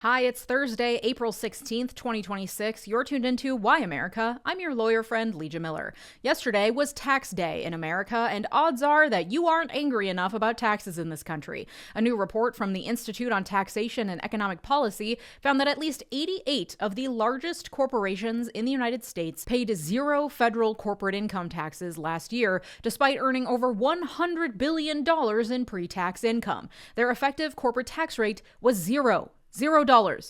Hi, it's Thursday, April 16th, 2026. You're tuned into Why America. I'm your lawyer friend, Leeja Miller. Yesterday was tax day in America, and odds are that you aren't angry enough about taxes in this country. A new report from the Institute on Taxation and Economic Policy found that at least 88 of the largest corporations in the United States paid zero federal corporate income taxes last year, despite earning over $100 billion in pre-tax income. Their effective corporate tax rate was $0.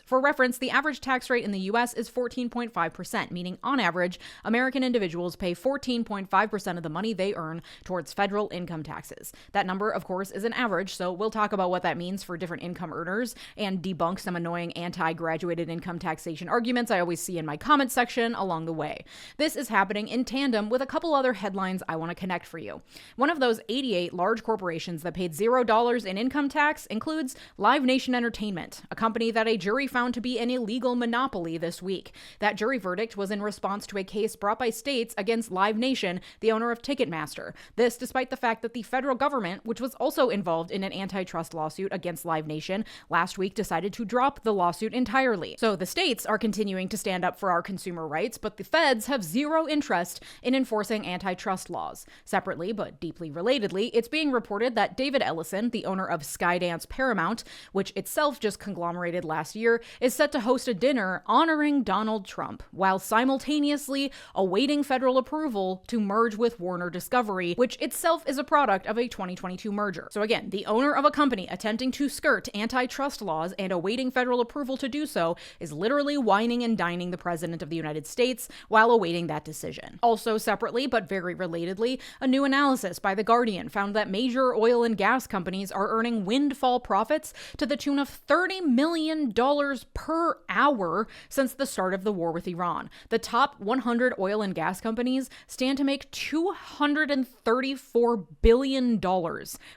For reference, the average tax rate in the U.S. is 14.5%, meaning on average, American individuals pay 14.5% of the money they earn towards federal income taxes. That number, of course, is an average, so we'll talk about what that means for different income earners and debunk some annoying anti-graduated income taxation arguments I always see in my comment section along the way. This is happening in tandem with a couple other headlines I want to connect for you. One of those 88 large corporations that paid $0 in income tax includes Live Nation Entertainment, a company that a jury found to be an illegal monopoly this week. That jury verdict was in response to a case brought by states against Live Nation, the owner of Ticketmaster. This despite the fact that the federal government, which was also involved in an antitrust lawsuit against Live Nation, last week decided to drop the lawsuit entirely. So the states are continuing to stand up for our consumer rights, but the feds have zero interest in enforcing antitrust laws. Separately, but deeply relatedly, it's being reported that David Ellison, the owner of Skydance Paramount, which itself just conglomerated last year, is set to host a dinner honoring Donald Trump while simultaneously awaiting federal approval to merge with Warner Discovery, which itself is a product of a 2022 merger. So again, the owner of a company attempting to skirt antitrust laws and awaiting federal approval to do so is literally wining and dining the president of the United States while awaiting that decision. Also separately, but very relatedly, a new analysis by The Guardian found that major oil and gas companies are earning windfall profits to the tune of $30 million per hour since the start of the war with Iran. The top 100 oil and gas companies stand to make $234 billion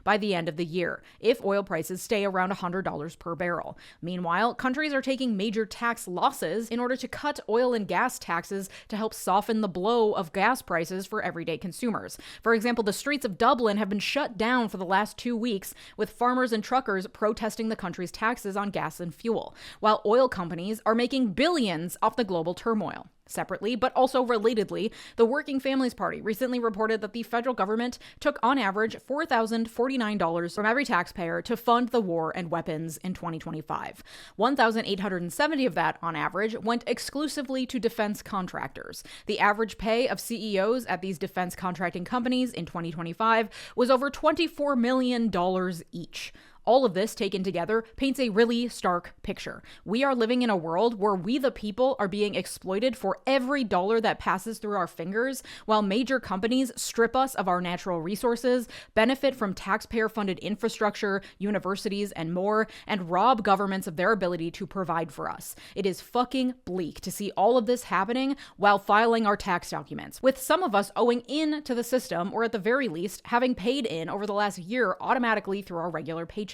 by the end of the year, if oil prices stay around $100 per barrel. Meanwhile, countries are taking major tax losses in order to cut oil and gas taxes to help soften the blow of gas prices for everyday consumers. For example, the streets of Dublin have been shut down for the last 2 weeks, with farmers and truckers protesting the country's taxes on gas and fuel, while oil companies are making billions off the global turmoil. Separately, but also relatedly, the Working Families Party recently reported that the federal government took on average $4,049 from every taxpayer to fund the war and weapons in 2025. $1,870 of that, on average, went exclusively to defense contractors. The average pay of CEOs at these defense contracting companies in 2025 was over $24 million each. All of this taken together paints a really stark picture. We are living in a world where we the people are being exploited for every dollar that passes through our fingers, while major companies strip us of our natural resources, benefit from taxpayer-funded infrastructure, universities, and more, and rob governments of their ability to provide for us. It is fucking bleak to see all of this happening while filing our tax documents, with some of us owing in to the system, or at the very least, having paid in over the last year automatically through our regular paychecks.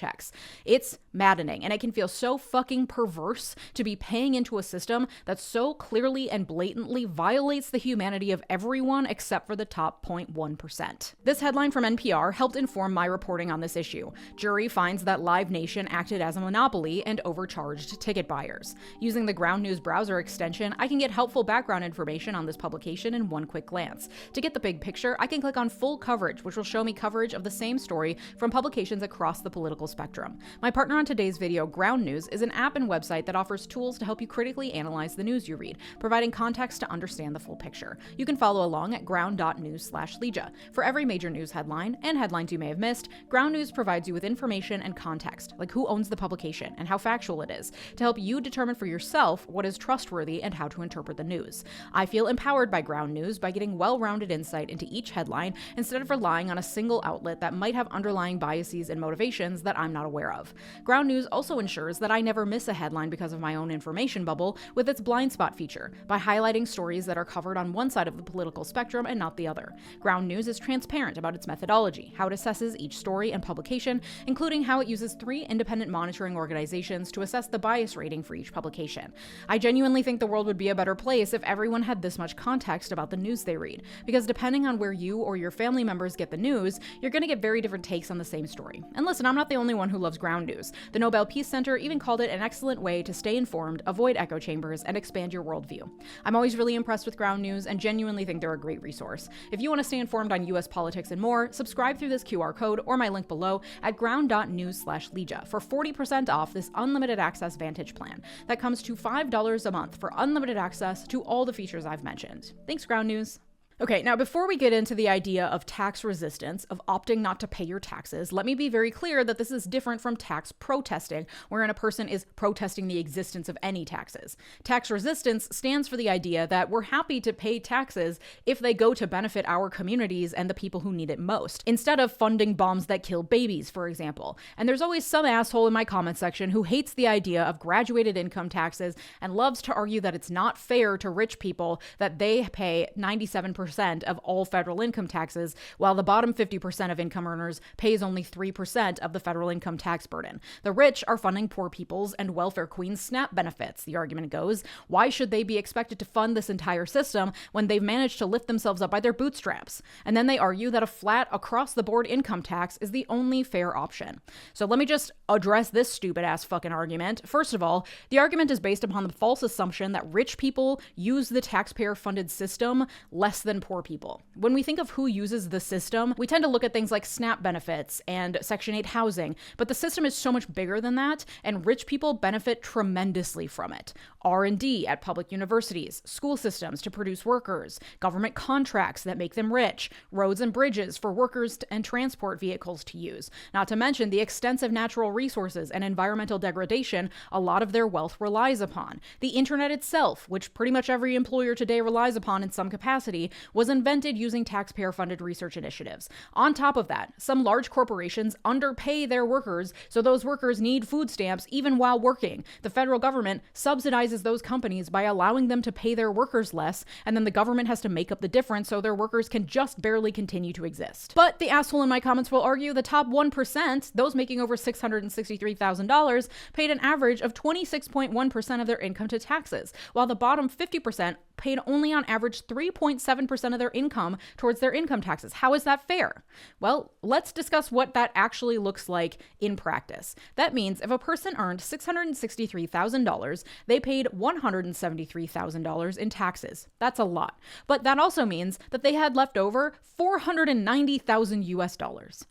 It's maddening, and it can feel so fucking perverse to be paying into a system that so clearly and blatantly violates the humanity of everyone except for the top 0.1%. This headline from NPR helped inform my reporting on this issue. Jury finds that Live Nation acted as a monopoly and overcharged ticket buyers. Using the Ground News browser extension, I can get helpful background information on this publication in one quick glance. To get the big picture, I can click on full coverage, which will show me coverage of the same story from publications across the political spectrum. My partner on today's video, Ground News, is an app and website that offers tools to help you critically analyze the news you read, providing context to understand the full picture. You can follow along at ground.news/Leeja. For every major news headline and headlines you may have missed, Ground News provides you with information and context, like who owns the publication and how factual it is, to help you determine for yourself what is trustworthy and how to interpret the news. I feel empowered by Ground News by getting well-rounded insight into each headline instead of relying on a single outlet that might have underlying biases and motivations that I'm not aware of. Ground News also ensures that I never miss a headline because of my own information bubble with its blind spot feature, by highlighting stories that are covered on one side of the political spectrum and not the other. Ground News is transparent about its methodology, how it assesses each story and publication, including how it uses 3 independent monitoring organizations to assess the bias rating for each publication. I genuinely think the world would be a better place if everyone had this much context about the news they read, because depending on where you or your family members get the news, you're going to get very different takes on the same story. And listen, I'm not the only only one who loves ground news. The Nobel Peace Center even called it an excellent way to stay informed, avoid echo chambers, and expand your worldview. I'm always really impressed with ground news and genuinely think they're a great resource. If you want to stay informed on US politics and more, subscribe through this QR code or my link below at ground.news/Leeja for 40% off this unlimited access Vantage plan. That comes to $5 a month for unlimited access to all the features I've mentioned. Thanks, Ground News. Okay, now before we get into the idea of tax resistance, of opting not to pay your taxes, let me be very clear that this is different from tax protesting, wherein a person is protesting the existence of any taxes. Tax resistance stands for the idea that we're happy to pay taxes if they go to benefit our communities and the people who need it most, instead of funding bombs that kill babies, for example. And there's always some asshole in my comment section who hates the idea of graduated income taxes and loves to argue that it's not fair to rich people that they pay 97% of all federal income taxes, while the bottom 50% of income earners pays only 3% of the federal income tax burden. The rich are funding poor people's and welfare queens' SNAP benefits, the argument goes. Why should they be expected to fund this entire system when they've managed to lift themselves up by their bootstraps? And then they argue that a flat, across-the-board income tax is the only fair option. So let me just address this stupid-ass fucking argument. First of all, the argument is based upon the false assumption that rich people use the taxpayer-funded system less than poor people. When we think of who uses the system, we tend to look at things like SNAP benefits and Section 8 housing, but the system is so much bigger than that, and rich people benefit tremendously from it. R&D at public universities, school systems to produce workers, government contracts that make them rich, roads and bridges for workers and transport vehicles to use, not to mention the extensive natural resources and environmental degradation a lot of their wealth relies upon. The internet itself, which pretty much every employer today relies upon in some capacity, was invented using taxpayer-funded research initiatives. On top of that, some large corporations underpay their workers, so those workers need food stamps even while working. The federal government subsidizes those companies by allowing them to pay their workers less, and then the government has to make up the difference so their workers can just barely continue to exist. But the asshole in my comments will argue the top 1%, those making over $663,000, paid an average of 26.1% of their income to taxes, while the bottom 50% paid only on average 3.7% of their income towards their income taxes. How is that fair? Well, let's discuss what that actually looks like in practice. That means if a person earned $663,000, they paid $173,000 in taxes. That's a lot. But that also means that they had left over $490,000 US.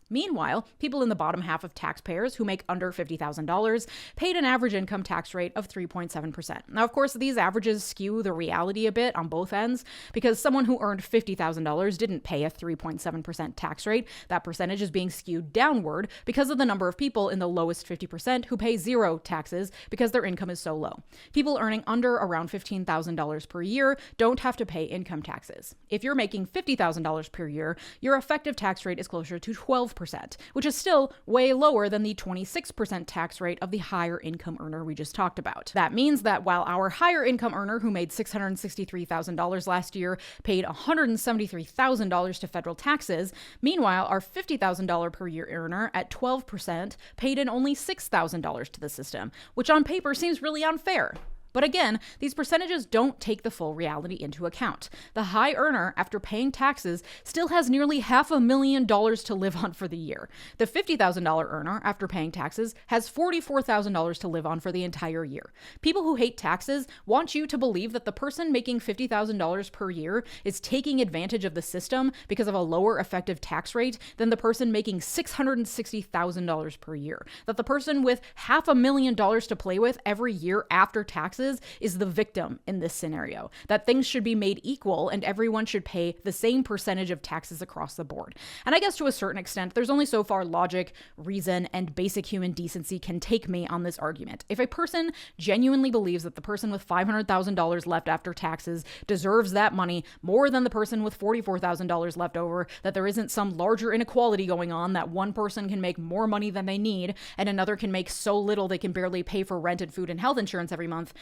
Meanwhile, people in the bottom half of taxpayers who make under $50,000 paid an average income tax rate of 3.7%. Now, of course, these averages skew the reality a bit on both ends, because someone who earned $50,000 didn't pay a 3.7% tax rate. That percentage is being skewed downward because of the number of people in the lowest 50% who pay zero taxes because their income is so low. People earning under around $15,000 per year don't have to pay income taxes. If you're making $50,000 per year, your effective tax rate is closer to 12%, which is still way lower than the 26% tax rate of the higher income earner we just talked about. That means that while our higher income earner who made $663,000 last year paid $173,000 to federal taxes, meanwhile, our $50,000 per year earner at 12% paid in only $6,000 to the system, which on paper seems really unfair. But again, these percentages don't take the full reality into account. The high earner, after paying taxes, still has nearly $500,000 to live on for the year. The $50,000 earner, after paying taxes, has $44,000 to live on for the entire year. People who hate taxes want you to believe that the person making $50,000 per year is taking advantage of the system because of a lower effective tax rate than the person making $660,000 per year. That the person with $500,000 to play with every year after taxes is the victim in this scenario, that things should be made equal and everyone should pay the same percentage of taxes across the board. And I guess to a certain extent, there's only so far logic, reason, and basic human decency can take me on this argument. If a person genuinely believes that the person with $500,000 left after taxes deserves that money more than the person with $44,000 left over, that there isn't some larger inequality going on, that one person can make more money than they need and another can make so little they can barely pay for rent and food and health insurance every month,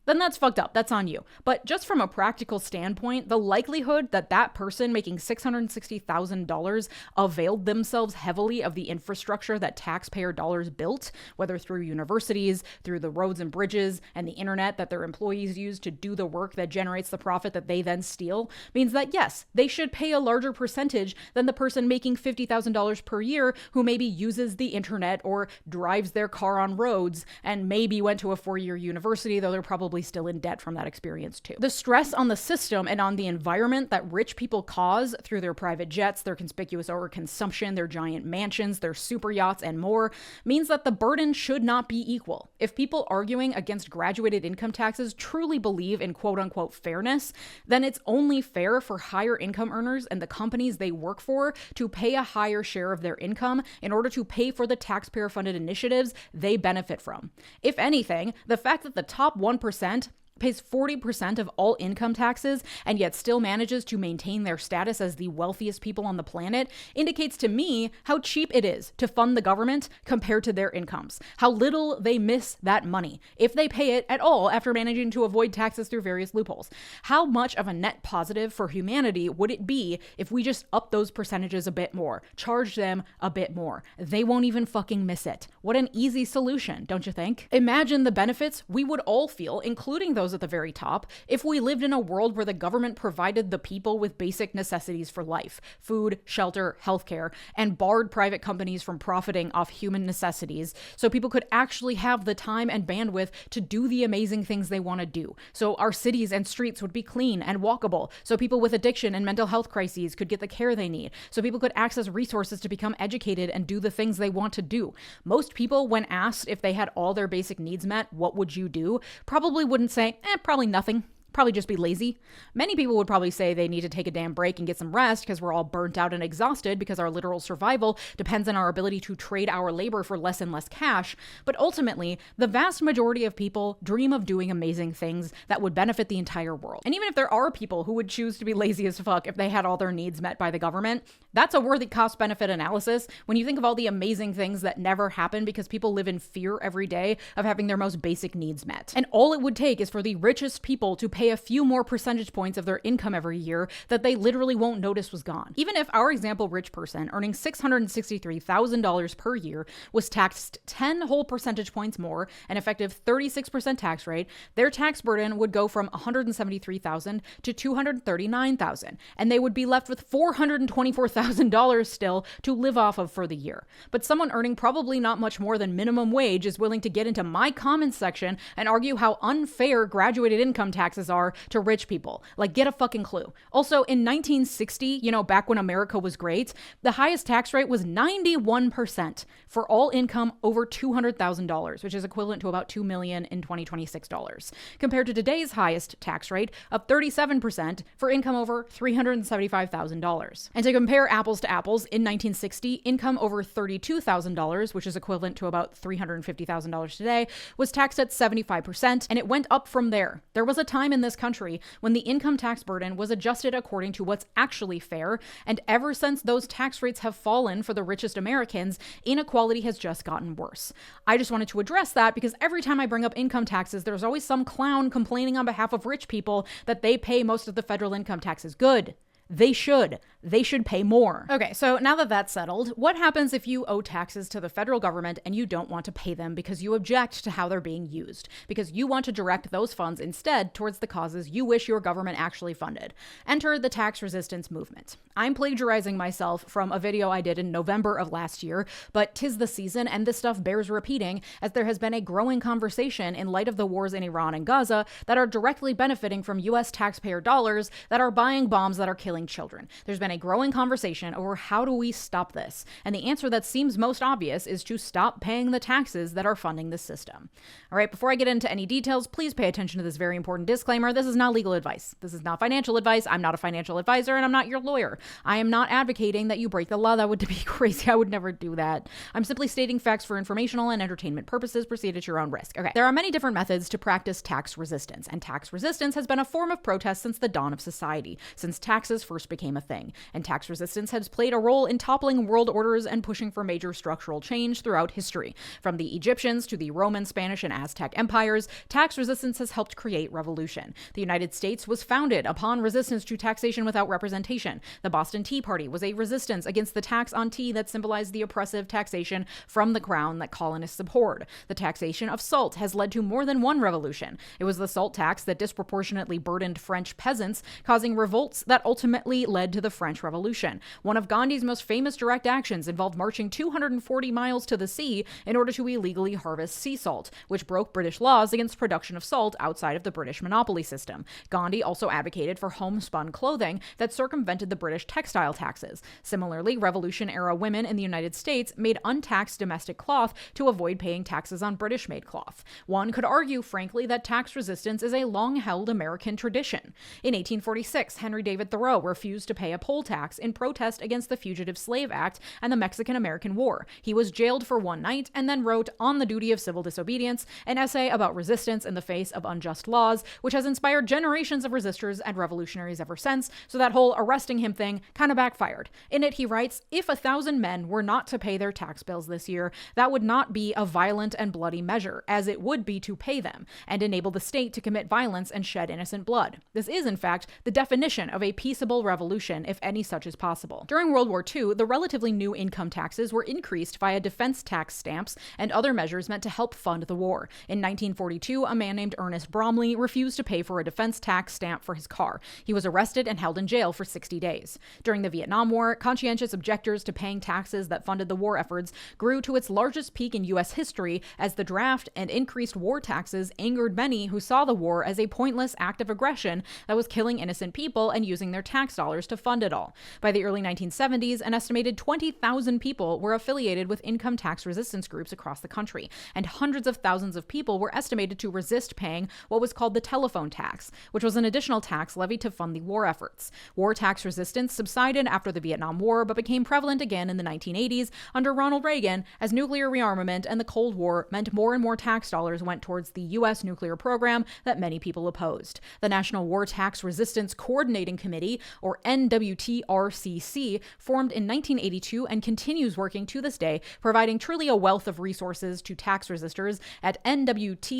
then that's fucked up. That's on you. But just from a practical standpoint, the likelihood that that person making $660,000 availed themselves heavily of the infrastructure that taxpayer dollars built, whether through universities, through the roads and bridges, and the internet that their employees use to do the work that generates the profit that they then steal, means that yes, they should pay a larger percentage than the person making $50,000 per year who maybe uses the internet or drives their car on roads and maybe went to a 4-year university, though they're probably still in debt from that experience too. The stress on the system and on the environment that rich people cause through their private jets, their conspicuous overconsumption, their giant mansions, their super yachts, and more means that the burden should not be equal. If people arguing against graduated income taxes truly believe in quote unquote fairness, then it's only fair for higher income earners and the companies they work for to pay a higher share of their income in order to pay for the taxpayer funded initiatives they benefit from. If anything, the fact that the top 1% pays 40% of all income taxes and yet still manages to maintain their status as the wealthiest people on the planet indicates to me how cheap it is to fund the government compared to their incomes, how little they miss that money, if they pay it at all after managing to avoid taxes through various loopholes. How much of a net positive for humanity would it be if we just up those percentages a bit more, charge them a bit more? They won't even fucking miss it. What an easy solution, don't you think? Imagine the benefits we would all feel, including those at the very top, if we lived in a world where the government provided the people with basic necessities for life, food, shelter, healthcare, and barred private companies from profiting off human necessities, so people could actually have the time and bandwidth to do the amazing things they want to do. So our cities and streets would be clean and walkable, so people with addiction and mental health crises could get the care they need, so people could access resources to become educated and do the things they want to do. Most people, when asked if they had all their basic needs met, what would you do? Probably wouldn't say, probably nothing. Probably just be lazy. Many people would probably say they need to take a damn break and get some rest because we're all burnt out and exhausted because our literal survival depends on our ability to trade our labor for less and less cash. But ultimately, the vast majority of people dream of doing amazing things that would benefit the entire world. And even if there are people who would choose to be lazy as fuck if they had all their needs met by the government, that's a worthy cost-benefit analysis when you think of all the amazing things that never happen because people live in fear every day of having their most basic needs met. And all it would take is for the richest people to pay a few more percentage points of their income every year that they literally won't notice was gone. Even if our example rich person earning $663,000 per year was taxed 10 whole percentage points more, an effective 36% tax rate, their tax burden would go from $173,000 to $239,000, and they would be left with $424,000 still to live off of for the year. But someone earning probably not much more than minimum wage is willing to get into my comments section and argue how unfair graduated income taxes are to rich people. Like, get a fucking clue. Also, in 1960, back when America was great, the highest tax rate was 91% for all income over $200,000, which is equivalent to about $2 million in 2026 dollars, compared to today's highest tax rate of 37% for income over $375,000. And to compare apples to apples, in 1960, income over $32,000, which is equivalent to about $350,000 today, was taxed at 75%, and it went up from there. There was a time in this country when the income tax burden was adjusted according to what's actually fair, and ever since those tax rates have fallen for the richest Americans, inequality has just gotten worse. I just wanted to address that because every time I bring up income taxes, there's always some clown complaining on behalf of rich people that they pay most of the federal income taxes. Good. They should. They should pay more. Okay, so now that that's settled, what happens if you owe taxes to the federal government and you don't want to pay them because you object to how they're being used, because you want to direct those funds instead towards the causes you wish your government actually funded? Enter the tax resistance movement. I'm plagiarizing myself from a video I did in November of last year, but 'tis the season and this stuff bears repeating as there has been a growing conversation in light of the wars in Iran and Gaza that are directly benefiting from US taxpayer dollars that are buying bombs that are killing children. There's been a growing conversation over how do we stop this? And the answer that seems most obvious is to stop paying the taxes that are funding the system. All right, before I get into any details, please pay attention to this very important disclaimer. This is not legal advice. This is not financial advice. I'm not a financial advisor and I'm not your lawyer. I am not advocating that you break the law. That would be crazy. I would never do that. I'm simply stating facts for informational and entertainment purposes. Proceed at your own risk. Okay, there are many different methods to practice tax resistance, and tax resistance has been a form of protest since the dawn of society, since taxes first became a thing, and tax resistance has played a role in toppling world orders and pushing for major structural change throughout history. From the Egyptians to the Roman, Spanish, and Aztec empires, tax resistance has helped create revolution. The United States was founded upon resistance to taxation without representation. The Boston Tea Party was a resistance against the tax on tea that symbolized the oppressive taxation from the crown that colonists abhorred. The taxation of salt has led to more than one revolution. It was the salt tax that disproportionately burdened French peasants, causing revolts that ultimately led to the French Revolution. One of Gandhi's most famous direct actions involved marching 240 miles to the sea in order to illegally harvest sea salt, which broke British laws against production of salt outside of the British monopoly system. Gandhi also advocated for homespun clothing that circumvented the British textile taxes. Similarly, Revolution-era women in the United States made untaxed domestic cloth to avoid paying taxes on British-made cloth. One could argue, frankly, that tax resistance is a long-held American tradition. In 1846, Henry David Thoreau refused to pay a poll tax in protest against the Fugitive Slave Act and the Mexican-American War. He was jailed for one night and then wrote On the Duty of Civil Disobedience, an essay about resistance in the face of unjust laws, which has inspired generations of resistors and revolutionaries ever since, so that whole arresting him thing kind of backfired. In it, he writes, "If 1,000 men were not to pay their tax bills this year, that would not be a violent and bloody measure, as it would be to pay them, and enable the state to commit violence and shed innocent blood. This is, in fact, the definition of a peaceable revolution, if any such is possible." During World War II, the relatively new income taxes were increased via defense tax stamps and other measures meant to help fund the war. In 1942, a man named Ernest Bromley refused to pay for a defense tax stamp for his car. He was arrested and held in jail for 60 days. During the Vietnam War, conscientious objectors to paying taxes that funded the war efforts grew to its largest peak in U.S. history as the draft and increased war taxes angered many who saw the war as a pointless act of aggression that was killing innocent people and using their tax dollars to fund it all. By the early 1970s, an estimated 20,000 people were affiliated with income tax resistance groups across the country, and hundreds of thousands of people were estimated to resist paying what was called the telephone tax, which was an additional tax levied to fund the war efforts. War tax resistance subsided after the Vietnam War, but became prevalent again in the 1980s under Ronald Reagan as nuclear rearmament and the Cold War meant more and more tax dollars went towards the U.S. nuclear program that many people opposed. The National War Tax Resistance Coordinating Committee, or NWTRCC, formed in 1982 and continues working to this day, providing truly a wealth of resources to tax resistors at nwtrcc.org.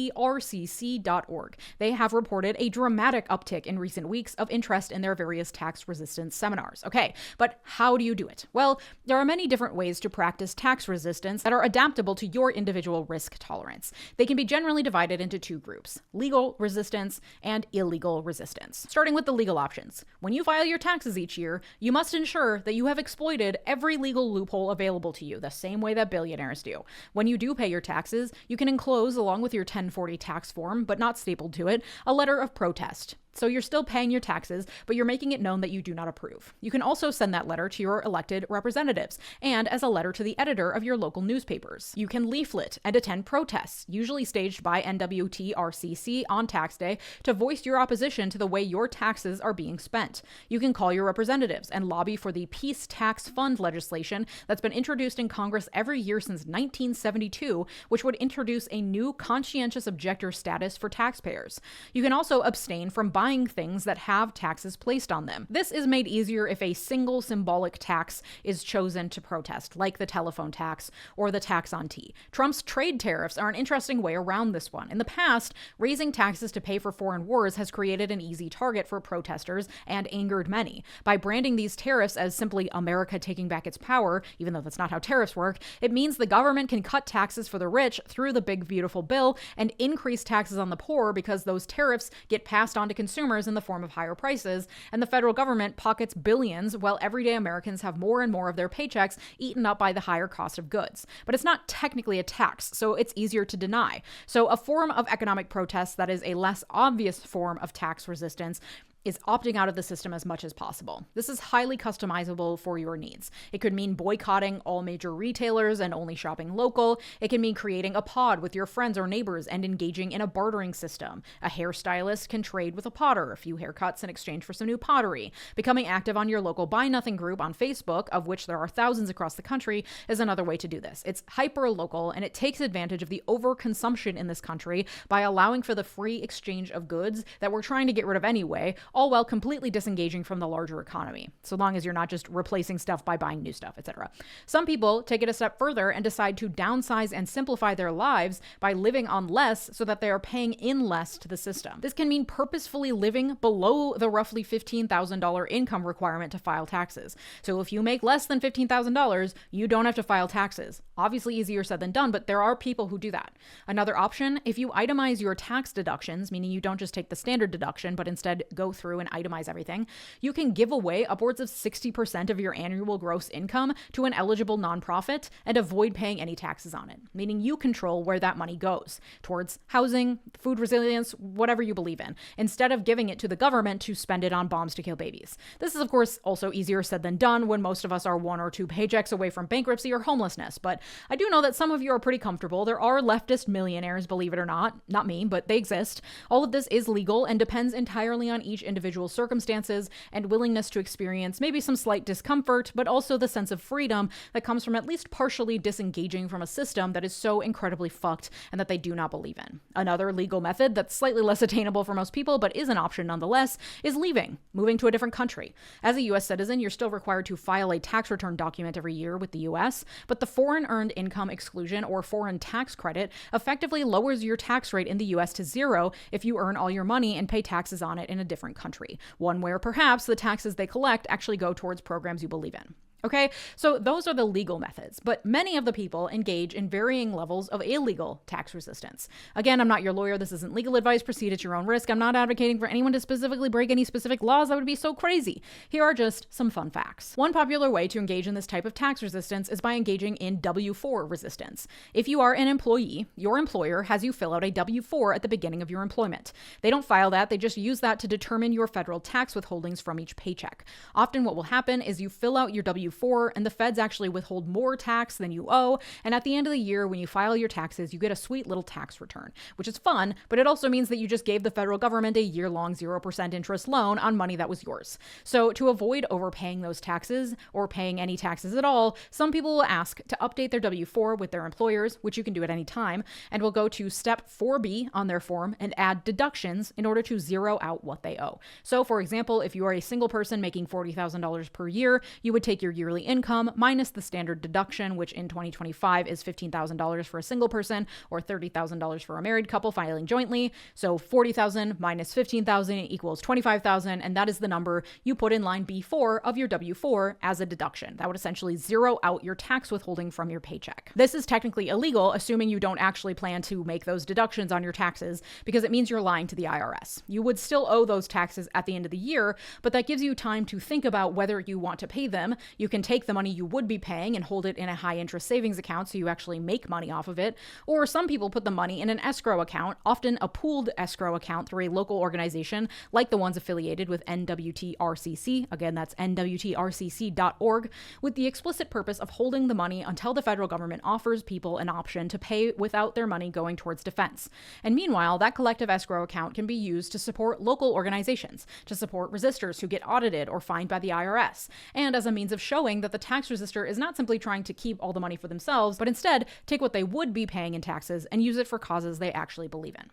They have reported a dramatic uptick in recent weeks of interest in their various tax resistance seminars. Okay, but how do you do it? Well, there are many different ways to practice tax resistance that are adaptable to your individual risk tolerance. They can be generally divided into two groups: legal resistance and illegal resistance. Starting with the legal options. When you file your taxes each year, you must ensure that you have exploited every legal loophole available to you, the same way that billionaires do. When you do pay your taxes, you can enclose, along with your 1040 tax form, but not stapled to it, a letter of protest. So you're still paying your taxes, but you're making it known that you do not approve. You can also send that letter to your elected representatives and as a letter to the editor of your local newspapers. You can leaflet and attend protests, usually staged by NWTRCC on tax day, to voice your opposition to the way your taxes are being spent. You can call your representatives and lobby for the Peace Tax Fund legislation that's been introduced in Congress every year since 1972, which would introduce a new conscientious objector status for taxpayers. You can also abstain from buying things that have taxes placed on them. This is made easier if a single symbolic tax is chosen to protest, like the telephone tax or the tax on tea. Trump's trade tariffs are an interesting way around this one. In the past, raising taxes to pay for foreign wars has created an easy target for protesters and angered many. By branding these tariffs as simply America taking back its power, even though that's not how tariffs work, it means the government can cut taxes for the rich through the big beautiful bill and increase taxes on the poor because those tariffs get passed on to consumers in the form of higher prices, and the federal government pockets billions while everyday Americans have more and more of their paychecks eaten up by the higher cost of goods. But it's not technically a tax, so it's easier to deny. So a form of economic protest that is a less obvious form of tax resistance is opting out of the system as much as possible. This is highly customizable for your needs. It could mean boycotting all major retailers and only shopping local. It can mean creating a pod with your friends or neighbors and engaging in a bartering system. A hairstylist can trade with a potter, a few haircuts in exchange for some new pottery. Becoming active on your local Buy Nothing group on Facebook, of which there are thousands across the country, is another way to do this. It's hyper-local, and it takes advantage of the overconsumption in this country by allowing for the free exchange of goods that we're trying to get rid of anyway, all while completely disengaging from the larger economy, so long as you're not just replacing stuff by buying new stuff, etc. Some people take it a step further and decide to downsize and simplify their lives by living on less so that they are paying in less to the system. This can mean purposefully living below the roughly $15,000 income requirement to file taxes. So if you make less than $15,000, you don't have to file taxes. Obviously easier said than done, but there are people who do that. Another option, if you itemize your tax deductions, meaning you don't just take the standard deduction, but instead go through and itemize everything, you can give away upwards of 60% of your annual gross income to an eligible nonprofit and avoid paying any taxes on it, meaning you control where that money goes towards housing, food resilience, whatever you believe in, instead of giving it to the government to spend it on bombs to kill babies. This is, of course, also easier said than done when most of us are 1 or 2 paychecks away from bankruptcy or homelessness, but I do know that some of you are pretty comfortable. There are leftist millionaires, believe it or not me, but they exist. All of this is legal and depends entirely on each individual's circumstances and willingness to experience maybe some slight discomfort, but also the sense of freedom that comes from at least partially disengaging from a system that is so incredibly fucked and that they do not believe in. Another legal method that's slightly less attainable for most people, but is an option nonetheless, is moving to a different country. As a U.S. citizen, you're still required to file a tax return document every year with the U.S., but the foreign earned income exclusion or foreign tax credit effectively lowers your tax rate in the U.S. to 0 if you earn all your money and pay taxes on it in a different country, one where perhaps the taxes they collect actually go towards programs you believe in. Okay, so those are the legal methods, but many of the people engage in varying levels of illegal tax resistance. Again, I'm not your lawyer. This isn't legal advice. Proceed at your own risk. I'm not advocating for anyone to specifically break any specific laws. That would be so crazy. Here are just some fun facts. One popular way to engage in this type of tax resistance is by engaging in W-4 resistance. If you are an employee, your employer has you fill out a W-4 at the beginning of your employment. They don't file that. They just use that to determine your federal tax withholdings from each paycheck. Often what will happen is you fill out your W-4 and the feds actually withhold more tax than you owe. And at the end of the year, when you file your taxes, you get a sweet little tax return, which is fun, but it also means that you just gave the federal government a year-long 0% interest loan on money that was yours. So to avoid overpaying those taxes or paying any taxes at all, some people will ask to update their W-4 with their employers, which you can do at any time, and will go to step 4B on their form and add deductions in order to zero out what they owe. So for example, if you are a single person making $40,000 per year, you would take your yearly income minus the standard deduction, which in 2025 is $15,000 for a single person or $30,000 for a married couple filing jointly. So 40,000 minus 15,000 equals 25,000, and that is the number you put in line B4 of your W-4 as a deduction. That would essentially zero out your tax withholding from your paycheck. This is technically illegal, assuming you don't actually plan to make those deductions on your taxes, because it means you're lying to the IRS. You would still owe those taxes at the end of the year, but that gives you time to think about whether you want to pay them. You can take the money you would be paying and hold it in a high interest savings account so you actually make money off of it. Or some people put the money in an escrow account, often a pooled escrow account through a local organization like the ones affiliated with NWTRCC. Again, that's nwtrcc.org, with the explicit purpose of holding the money until the federal government offers people an option to pay without their money going towards defense. And meanwhile, that collective escrow account can be used to support local organizations, to support resistors who get audited or fined by the IRS, and as a means of showing that the tax resistor is not simply trying to keep all the money for themselves, but instead take what they would be paying in taxes and use it for causes they actually believe in.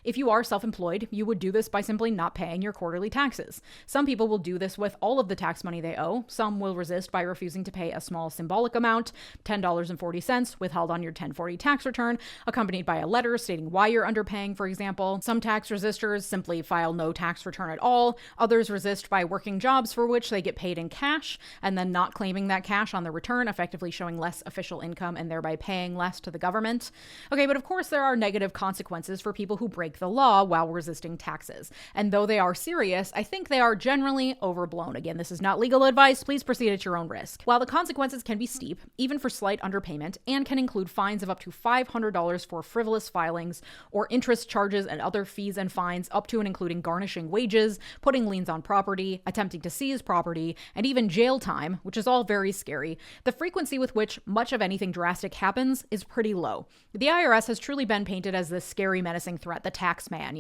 If you are self-employed, you would do this by simply not paying your quarterly taxes. Some people will do this with all of the tax money they owe. Some will resist by refusing to pay a small symbolic amount, $10.40, withheld on your 1040 tax return, accompanied by a letter stating why you're underpaying, for example. Some tax resistors simply file no tax return at all. Others resist by working jobs for which they get paid in cash and then not claiming that cash on the return, effectively showing less official income and thereby paying less to the government. Okay, but of course there are negative consequences for people who break the law while resisting taxes. And though they are serious, I think they are generally overblown. Again, this is not legal advice. Please proceed at your own risk. While the consequences can be steep, even for slight underpayment, and can include fines of up to $500 for frivolous filings, or interest charges and other fees and fines up to and including garnishing wages, putting liens on property, attempting to seize property, and even jail time, which which is all very scary, the frequency with which much of anything drastic happens is pretty low. The IRS has truly been painted as this scary, menacing threat, the tax man,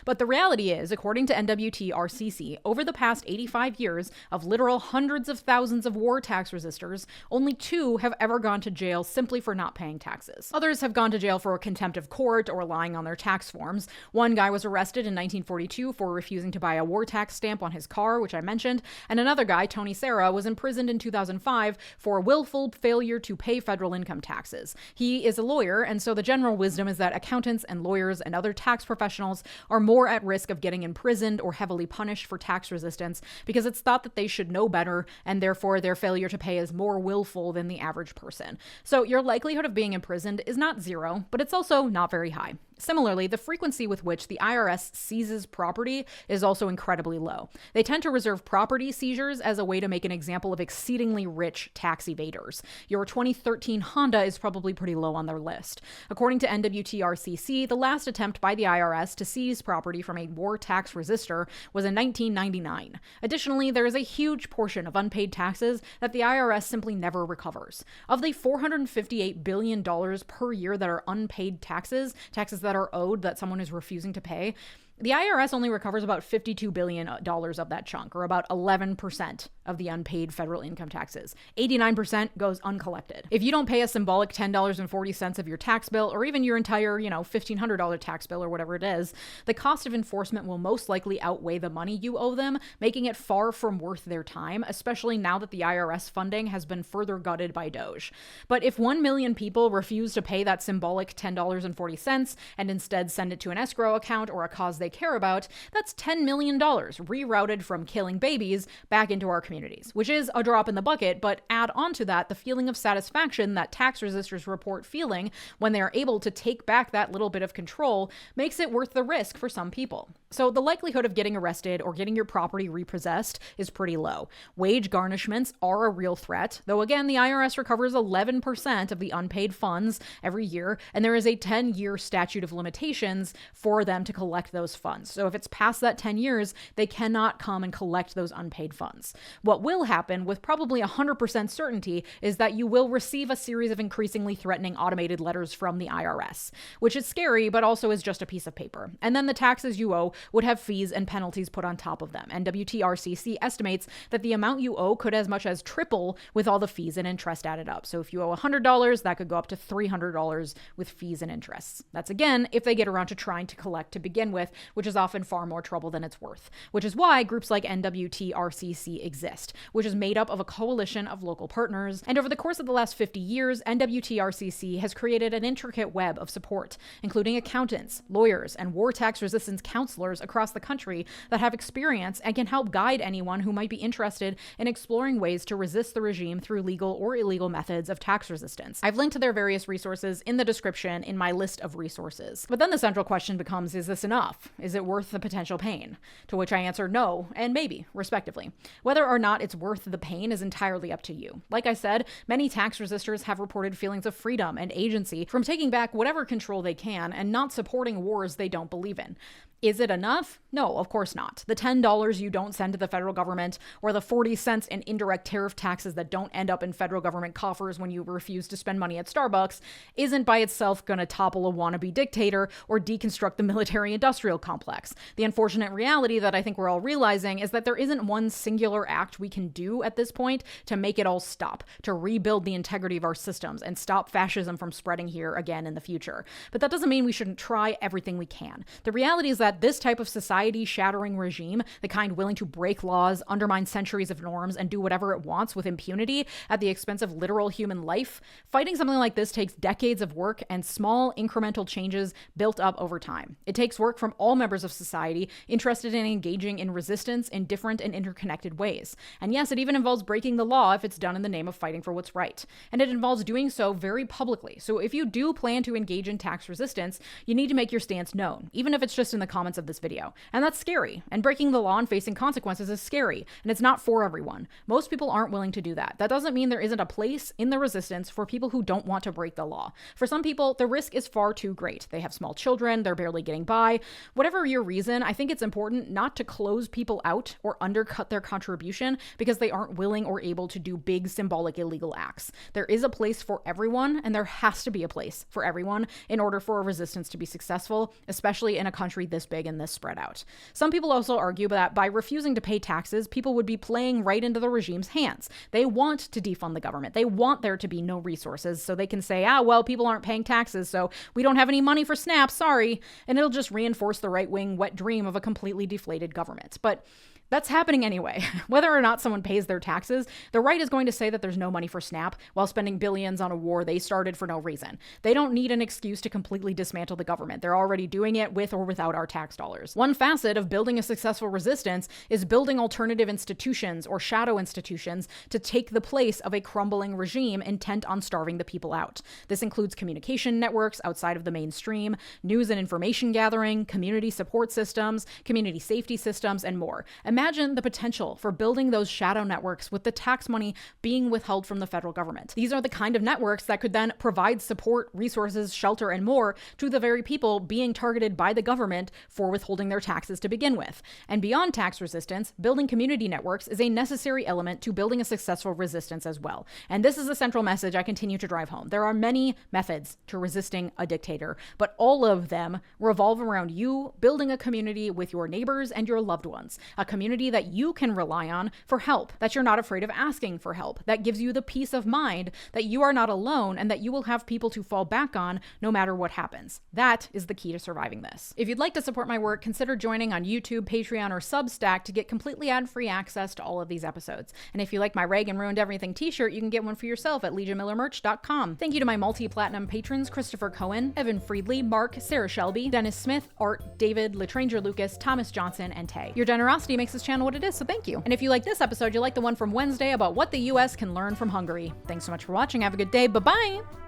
But the reality is, according to NWTRCC, over the past 85 years of literal hundreds of thousands of war tax resistors, only 2 have ever gone to jail simply for not paying taxes. Others have gone to jail for contempt of court or lying on their tax forms. One guy was arrested in 1942 for refusing to buy a war tax stamp on his car, which I mentioned, and another guy, 𝗖𝗓𝗧𝗧, was imprisoned in 2005 for willful failure to pay federal income taxes. He is a lawyer, and so the general wisdom is that accountants and lawyers and other tax professionals are more at risk of getting imprisoned or heavily punished for tax resistance because it's thought that they should know better, and therefore their failure to pay is more willful than the average person. So your likelihood of being imprisoned is not zero, but it's also not very high. Similarly, the frequency with which the IRS seizes property is also incredibly low. They tend to reserve property seizures as a way to make an example of exceedingly rich tax evaders. Your 2013 Honda is probably pretty low on their list. According to NWTRCC, the last attempt by the IRS to seize property from a war tax resistor was in 1999. Additionally, there is a huge portion of unpaid taxes that the IRS simply never recovers. Of the $458 billion per year that are unpaid taxes that are owed that someone is refusing to pay, the IRS only recovers about $52 billion of that chunk, or about 11% of the unpaid federal income taxes. 89% goes uncollected. If you don't pay a symbolic $10.40 of your tax bill, or even your entire, $1,500 tax bill or whatever it is, the cost of enforcement will most likely outweigh the money you owe them, making it far from worth their time, especially now that the IRS funding has been further gutted by Doge. But if 1 million people refuse to pay that symbolic $10.40 and instead send it to an escrow account or a cause they care about, that's $10 million rerouted from killing babies back into our communities, which is a drop in the bucket, but add on to that the feeling of satisfaction that tax resistors report feeling when they are able to take back that little bit of control makes it worth the risk for some people. So the likelihood of getting arrested or getting your property repossessed is pretty low. Wage garnishments are a real threat, though again, the IRS recovers 11% of the unpaid funds every year, and there is a 10-year statute of limitations for them to collect those funds. So if it's past that 10 years, they cannot come and collect those unpaid funds. What will happen with probably 100% certainty is that you will receive a series of increasingly threatening automated letters from the IRS, which is scary, but also is just a piece of paper. And then the taxes you owe would have fees and penalties put on top of them. NWTRCC estimates that the amount you owe could as much as triple with all the fees and interest added up. So if you owe $100, that could go up to $300 with fees and interests. That's again, if they get around to trying to collect to begin with, which is often far more trouble than it's worth, which is why groups like NWTRCC exist, which is made up of a coalition of local partners. And over the course of the last 50 years, NWTRCC has created an intricate web of support, including accountants, lawyers, and war tax resistance counselors across the country that have experience and can help guide anyone who might be interested in exploring ways to resist the regime through legal or illegal methods of tax resistance. I've linked to their various resources in the description in my list of resources. But then the central question becomes, is this enough? Is it worth the potential pain? To which I answer no and maybe, respectively. Whether or not it's worth the pain is entirely up to you. Like I said, many tax resistors have reported feelings of freedom and agency from taking back whatever control they can and not supporting wars they don't believe in. Is it enough? No, of course not. The $10 you don't send to the federal government, or the 40 cents in indirect tariff taxes that don't end up in federal government coffers when you refuse to spend money at Starbucks, isn't by itself going to topple a wannabe dictator or deconstruct the military-industrial complex. The unfortunate reality that I think we're all realizing is that there isn't one singular act we can do at this point to make it all stop, to rebuild the integrity of our systems and stop fascism from spreading here again in the future. But that doesn't mean we shouldn't try everything we can. The reality is that this type of society-shattering regime, the kind willing to break laws, undermine centuries of norms, and do whatever it wants with impunity at the expense of literal human life, fighting something like this takes decades of work and small incremental changes built up over time. It takes work from all members of society interested in engaging in resistance in different and interconnected ways. And yes, it even involves breaking the law if it's done in the name of fighting for what's right. And it involves doing so very publicly. So if you do plan to engage in tax resistance, you need to make your stance known, even if it's just in the comments of this video. And that's scary. And breaking the law and facing consequences is scary. And it's not for everyone. Most people aren't willing to do that. That doesn't mean there isn't a place in the resistance for people who don't want to break the law. For some people, the risk is far too great. They have small children, they're barely getting by. Whatever your reason, I think it's important not to close people out or undercut their contribution because they aren't willing or able to do big symbolic illegal acts. There is a place for everyone, and there has to be a place for everyone in order for a resistance to be successful, especially in a country this big and this spread out. Some people also argue that by refusing to pay taxes, people would be playing right into the regime's hands. They want to defund the government. They want there to be no resources so they can say, well, people aren't paying taxes, so we don't have any money for SNAP, sorry. And it'll just reinforce the right-wing wet dream of a completely deflated government. But that's happening anyway. Whether or not someone pays their taxes, the right is going to say that there's no money for SNAP while spending billions on a war they started for no reason. They don't need an excuse to completely dismantle the government. They're already doing it with or without our tax dollars. One facet of building a successful resistance is building alternative institutions or shadow institutions to take the place of a crumbling regime intent on starving the people out. This includes communication networks outside of the mainstream, news and information gathering, community support systems, community safety systems, and more. Imagine the potential for building those shadow networks with the tax money being withheld from the federal government. These are the kind of networks that could then provide support, resources, shelter, and more to the very people being targeted by the government for withholding their taxes to begin with. And beyond tax resistance, building community networks is a necessary element to building a successful resistance as well. And this is the central message I continue to drive home. There are many methods to resisting a dictator, but all of them revolve around you building a community with your neighbors and your loved ones, a community that you can rely on for help, that you're not afraid of asking for help, that gives you the peace of mind that you are not alone and that you will have people to fall back on no matter what happens. That is the key to surviving this. If you'd like to support my work, consider joining on YouTube, Patreon, or Substack to get completely ad-free access to all of these episodes. And if you like my Reagan Ruined Everything t-shirt, you can get one for yourself at LeejaMillerMerch.com. Thank you to my multi-platinum patrons, Christopher Cohen, Evan Friedley, Mark, Sarah Shelby, Dennis Smith, Art, David, Latranger Lucas, Thomas Johnson, and Tay. Your generosity makes this channel what it is, so thank you. And if you like this episode, you'll like the one from Wednesday about what the US can learn from Hungary. Thanks so much for watching. Have a good day. Bye-bye.